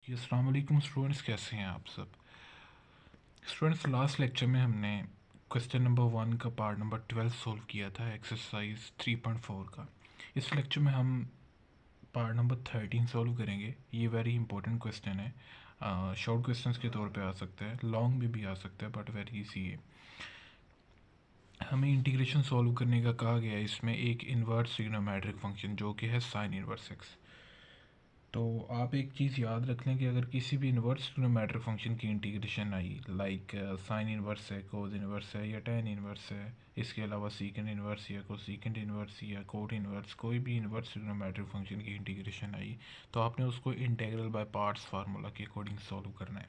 जी अस्सलाम वालेकुम स्टूडेंट्स, कैसे हैं आप सब। स्टूडेंट्स, लास्ट लेक्चर में हमने क्वेश्चन नंबर 1 का पार्ट नंबर 12 सॉल्व किया था, एक्सरसाइज 3.4 का। इस लेक्चर में हम पार्ट नंबर 13 सॉल्व करेंगे। ये वेरी इंपॉर्टेंट क्वेश्चन है। शॉर्ट क्वेश्चंस के तौर पे आ सकता है, लॉन्ग में भी आ सकता है, बट वेरी इजी है। हमें इंटीग्रेशन सॉल्व करने का कहा गया है इसमें एक इन्वर्स ट्रिग्नोमेट्रिक फंक्शन जो कि है साइन इन्वर्स एक्स। तो आप एक चीज़ याद रख लें कि अगर किसी भी इन्वर्स ट्रिग्नोमेट्रिक फंक्शन की इंटीग्रेशन आई, लाइक साइन इन्वर्स है, कोस इन्वर्स है या टेन इन्वर्स है, इसके अलावा सीकेंड इन्वर्स या कोसीकेंड इन्वर्स या कोट इन्वर्स, कोई भी इन्वर्स ट्रिग्नोमेट्रिक फंक्शन की इंटीग्रेशन आई तो आपने उसको इंटीग्रल बाय पार्ट्स फार्मूला के अकॉर्डिंग सॉल्व करना है।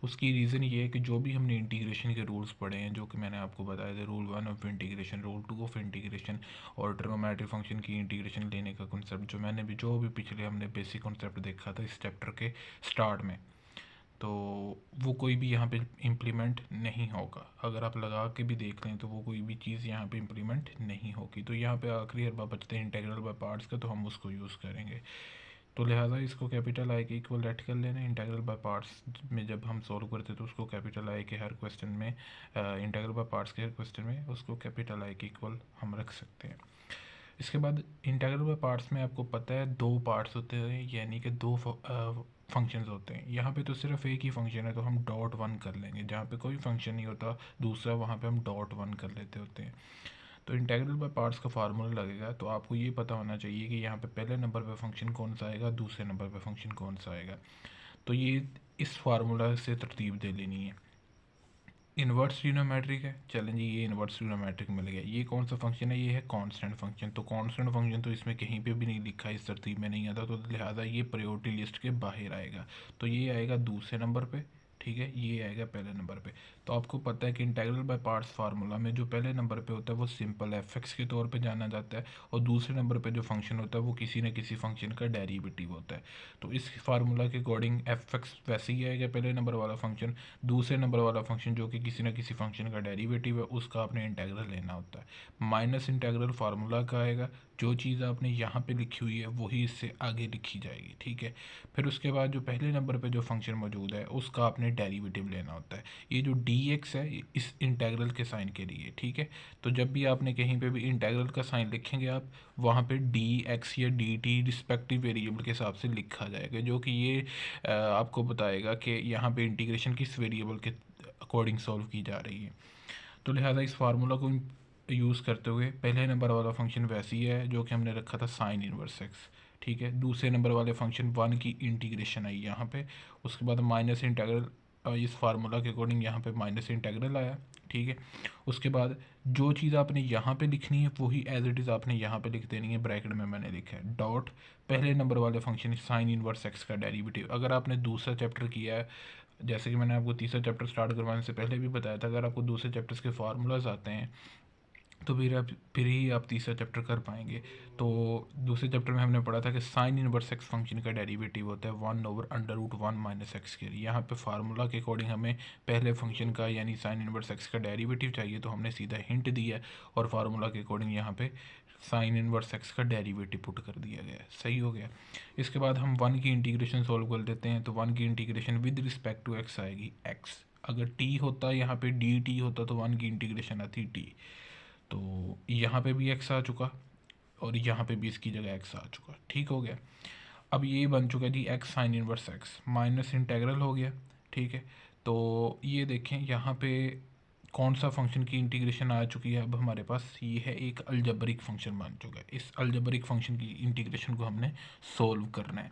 उसकी रीज़न ये है कि जो भी हमने इंटीग्रेशन के रूल्स पढ़े हैं, जो कि मैंने आपको बताया था, rule 1 of integration, rule 2 of integration और ट्रिग्नोमेट्रिक फंक्शन की इंटीग्रेशन लेने का कॉन्सेप्ट, जो भी पिछले हमने बेसिक कॉन्सेप्ट देखा था इस चैप्टर के स्टार्ट में, तो वो कोई भी यहाँ पे इम्प्लीमेंट नहीं होगा। अगर आप लगा के भी देख लें तो वो कोई भी चीज़ यहाँ पे इम्प्लीमेंट नहीं होगी। तो यहाँ पे आखिरी अरबा बचते हैं इंटीग्रल बाय पार्ट्स का, तो हम उसको यूज़ करेंगे। तो लिहाजा इसको कैपिटल आई के इक्वल लेट कर लेना। इंटीग्रल बाय पार्ट्स में जब हम सॉल्व करते तो उसको कैपिटल आई के हर क्वेश्चन में, इंटीग्रल बाय पार्ट्स के हर क्वेश्चन में उसको कैपिटल आई के इक्वल हम रख सकते हैं। इसके बाद इंटीग्रल बाय पार्ट्स में आपको पता है दो पार्ट्स होते हैं, यानी कि दो फंक्शंस होते हैं। यहाँ पे तो सिर्फ एक ही फंक्शन है तो हम डॉट वन कर लेंगे, जहाँ पे कोई फंक्शन नहीं होता दूसरा, वहाँ पे हम डॉट वन कर लेते होते हैं। तो इंटीग्रल बाय पार्ट्स का फार्मूला लगेगा, तो आपको ये पता होना चाहिए कि यहाँ पे पहले नंबर पे फंक्शन कौन सा आएगा, दूसरे नंबर पे फंक्शन कौन सा आएगा। तो ये इस फार्मूला से तरतीब दे लेनी है। इन्वर्स ट्रिग्नोमेट्रिक है, चलें जी, ये इन्वर्स ट्रिग्नोमेट्रिक मिल गया। ये कौन सा फंक्शन है, ये है कांस्टेंट फंक्शन। तो कांस्टेंट फंक्शन तो इसमें कहीं पे भी नहीं लिखा, इस तरतीब में नहीं आता, तो लिहाजा ये प्रायोरिटी लिस्ट के बाहर आएगा। तो ये आएगा दूसरे नंबर पे, ठीक है, ये आएगा पहले नंबर पे। तो आपको पता है कि इंटीग्रल बाय पार्ट्स फार्मूला में जो पहले नंबर पे होता है वो सिंपल एफ एक्स के तौर पे जाना जाता है, और दूसरे नंबर पे जो फंक्शन होता है वो किसी न किसी फंक्शन का डेरिवेटिव होता है। तो इस फार्मूला के अकॉर्डिंग एफ एक्स वैसे ही आएगा पहले नंबर वाला फंक्शन, दूसरे नंबर वाला फंक्शन जो कि किसी न किसी फंक्शन का डेरिवेटिव है उसका आपने इंटीग्रल लेना होता है। माइनस इंटीग्रल फार्मूला का आएगा, जो चीज़ आपने यहाँ पे लिखी हुई है वही इससे आगे लिखी जाएगी, ठीक है। फिर उसके बाद जो पहले नंबर पे जो फंक्शन मौजूद है उसका आपने डेरिवेटिव लेना होता है। ये जो डी एक्स है इस इंटीग्रल के साइन के लिए, ठीक है। तो जब भी आपने कहीं पे भी इंटीग्रल का साइन लिखेंगे आप, वहाँ पे डी एक्स या डी टी रिस्पेक्टिव वेरिएबल के हिसाब से लिखा जाएगा, जो कि ये आपको बताएगा कि यहाँ पे इंटीग्रेशन किस वेरिएबल के अकॉर्डिंग सॉल्व की जा रही है। तो लिहाजा इस फार्मूला को यूज़ करते हुए पहले नंबर वाला फंक्शन वैसे ही है जो कि हमने रखा था साइन इनवर्स एक्स, ठीक है। दूसरे नंबर वाले फंक्शन वन की इंटीग्रेशन आई यहाँ पे, उसके बाद माइनस इंटीग्रल, इस फार्मूला के अकॉर्डिंग यहाँ पे माइनस इंटीग्रल आया, ठीक है। उसके बाद जो चीज़ आपने यहाँ पे लिखनी है वही एज इट इज़ आपने यहाँ पे लिख देनी है। ब्रैकेट में मैंने लिखा है डॉट पहले नंबर वाले फंक्शन साइन इनवर्स एक्स का डेरिवेटिव। अगर आपने दूसरा चैप्टर किया है, जैसे कि मैंने आपको तीसरा चैप्टर स्टार्ट करवाने से पहले भी बताया था, अगर आपको दूसरे चैप्टर्स के फार्मूलाज आते हैं तो फिर ही आप तीसरा चैप्टर कर पाएंगे। तो दूसरे चैप्टर में हमने पढ़ा था कि साइन इनवर्स एक्स फंक्शन का डेरिवेटिव होता है 1/√1 माइनस एक्स के। यहाँ पे फार्मूला के अकॉर्डिंग हमें पहले फंक्शन का यानी साइन इनवर्स एक्स का डेरिवेटिव चाहिए, तो हमने सीधा हिंट दिया और फार्मूला के अकॉर्डिंग यहाँ पे साइन इनवर्स एक्स का डेरिवेटिव पुट कर दिया गया, सही हो गया। इसके बाद हम वन की इंटीग्रेशन सॉल्व कर देते हैं। तो वन की integration with respect to X आएगी एक्स, अगर टी होता यहाँ पे डी टी होता तो वन की इंटीग्रेशन आती टी। तो यहाँ पे भी एक्स आ चुका और यहाँ पे भी इसकी जगह एक्स आ चुका, ठीक हो गया। अब ये बन चुका G x sine inverse x minus integral हो गया, ठीक है। तो ये देखें यहाँ पे कौन सा फंक्शन की इंटीग्रेशन आ चुकी है अब हमारे पास, ये है एक अलजबरिक फंक्शन बन चुका है। इस अलजबरिक फंक्शन की इंटीग्रेशन को हमने सोल्व करना है।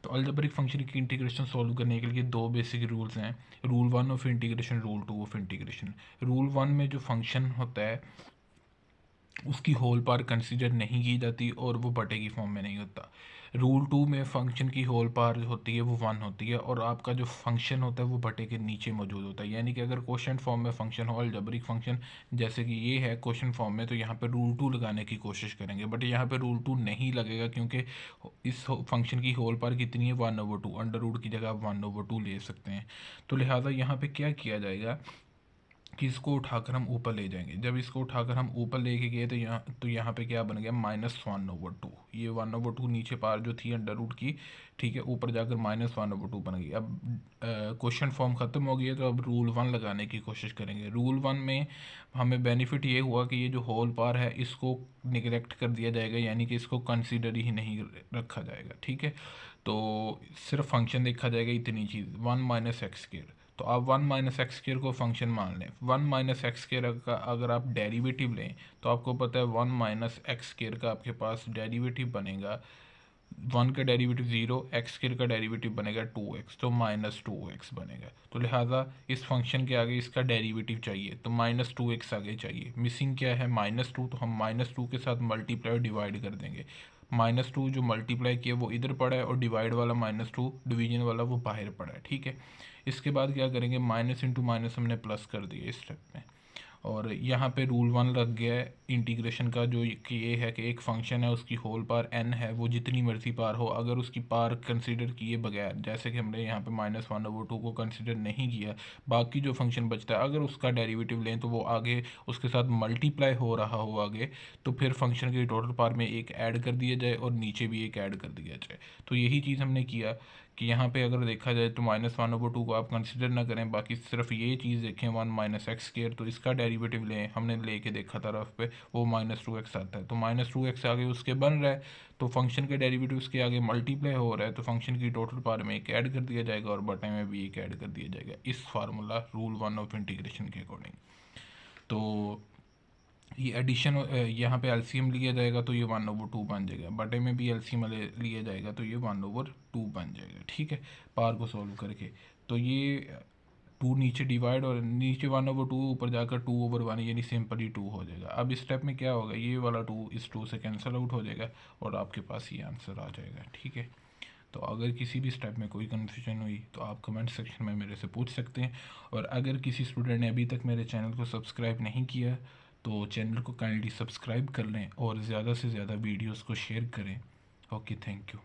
तो अलजबरिक फंक्शन की इंटीग्रेशन सोल्व करने के लिए दो बेसिक रूल्स हैं, rule 1 of integration, rule 2 of integration. Rule 1 में जो फंक्शन होता है उसकी होल पार कंसीडर नहीं की जाती और वो बटे की फॉर्म में नहीं होता। रूल 2 में फंक्शन की होल पार होती है वो 1 होती है और आपका जो फंक्शन होता है वो बटे के नीचे मौजूद होता है। यानी कि अगर क्वेश्चन फॉर्म में फंक्शन हो अलजेब्रिक फंक्शन, जैसे कि ये है क्वेश्चन फॉर्म में, तो यहाँ पे रूल 2 लगाने की कोशिश करेंगे, बट यहाँ पे रूल 2 नहीं लगेगा क्योंकि इस फंक्शन की होल पार कितनी है 1/2, अंडर रूट की जगह आप 1/2 ले सकते हैं। तो लिहाजा यहाँ पे क्या किया जाएगा, कि इसको उठाकर हम ऊपर ले जाएंगे। जब इसको उठाकर हम ऊपर लेके गए तो यहाँ पे क्या बन गया, -1/2। ये 1/2 नीचे पार जो थी अंडर रूट की, ठीक है, ऊपर जाकर -1/2 बन गई। अब क्वेश्चन फॉर्म ख़त्म हो गया, तो अब रूल 1 लगाने की कोशिश करेंगे। रूल 1 में हमें बेनिफिट ये हुआ कि ये जो होल पार है इसको निगलेक्ट कर दिया जाएगा, यानी कि इसको कंसीडर ही नहीं रखा जाएगा, ठीक है। तो सिर्फ फंक्शन देखा जाएगा, इतनी चीज़ 1 - x²। तो आप 1 - x² को फंक्शन मान लें। 1 - x² का अगर आप डेरिवेटिव लें तो आपको पता है 1 - x² का आपके पास डेरिवेटिव बनेगा, 1 का डेरिवेटिव 0, x² का डेरिवेटिव बनेगा 2x, तो -2x बनेगा। तो लिहाजा इस फंक्शन के आगे इसका डेरिवेटिव चाहिए, तो -2x आगे चाहिए। मिसिंग क्या है, -2, तो हम -2 के साथ मल्टीप्लाई और डिवाइड कर देंगे। -2 जो मल्टीप्लाई किया वो इधर पड़ा है, और डिवाइड वाला -2 डिवीजन वाला वो बाहर पड़ा है, ठीक है। इसके बाद क्या करेंगे, माइनस इंटू माइनस हमने प्लस कर दिया इस स्टेप में, और यहाँ पे रूल 1 लग गया है इंटीग्रेशन का, जो कि ये है कि एक फंक्शन है उसकी होल पार n है, वो जितनी मर्जी पार हो, अगर उसकी पार कंसीडर किए बगैर, जैसे कि हमने यहाँ पे -1/2 को कंसीडर नहीं किया, बाकी जो फंक्शन बचता है अगर उसका डेरिवेटिव लें तो वो आगे उसके साथ मल्टीप्लाई हो रहा हो आगे, तो फिर फंक्शन के टोटल पार में एक ऐड कर दिया जाए और नीचे भी एक ऐड कर दिया जाए। तो यही चीज़ हमने किया कि यहाँ पे अगर देखा जाए तो -1/2 को आप कंसिडर ना करें, बाकी सिर्फ ये चीज़ देखें 1 - x², तो इसका डेरिवेटिव लें, हमने लेके देखा तरफ पे वो -2x आता है, तो -2x आगे उसके बन रहा है, तो फंक्शन के डेरिवेटिव उसके आगे मल्टीप्लाई हो रहा है, तो फंक्शन की टोटल पार में एक ऐड कर दिया जाएगा और बटे में भी एक ऐड कर दिया जाएगा, इस फार्मूला रूल 1 ऑफ इंटीग्रेशन के अकॉर्डिंग। तो ये एडिशन यहाँ पे एलसीएम लिया जाएगा तो ये 1/2 बन जाएगा, बटे में भी एलसीएम लिया जाएगा तो ये 1/2 बन जाएगा, ठीक है, पार को सॉल्व करके। तो ये 2 नीचे डिवाइड और नीचे 1/2 ऊपर जाकर 2/1, यानी सिंपली 2 हो जाएगा। अब इस स्टेप में क्या होगा, ये वाला 2 इस 2 से कैंसिल आउट हो जाएगा और आपके पास ये आंसर आ जाएगा, ठीक है। तो अगर किसी भी स्टेप में कोई कन्फ्यूजन हुई तो आप कमेंट सेक्शन में मेरे से पूछ सकते हैं, और अगर किसी स्टूडेंट ने अभी तक मेरे चैनल को सब्सक्राइब नहीं किया तो चैनल को काइंडली सब्सक्राइब कर लें और ज़्यादा से ज़्यादा वीडियोस को शेयर करें। Okay, thank you.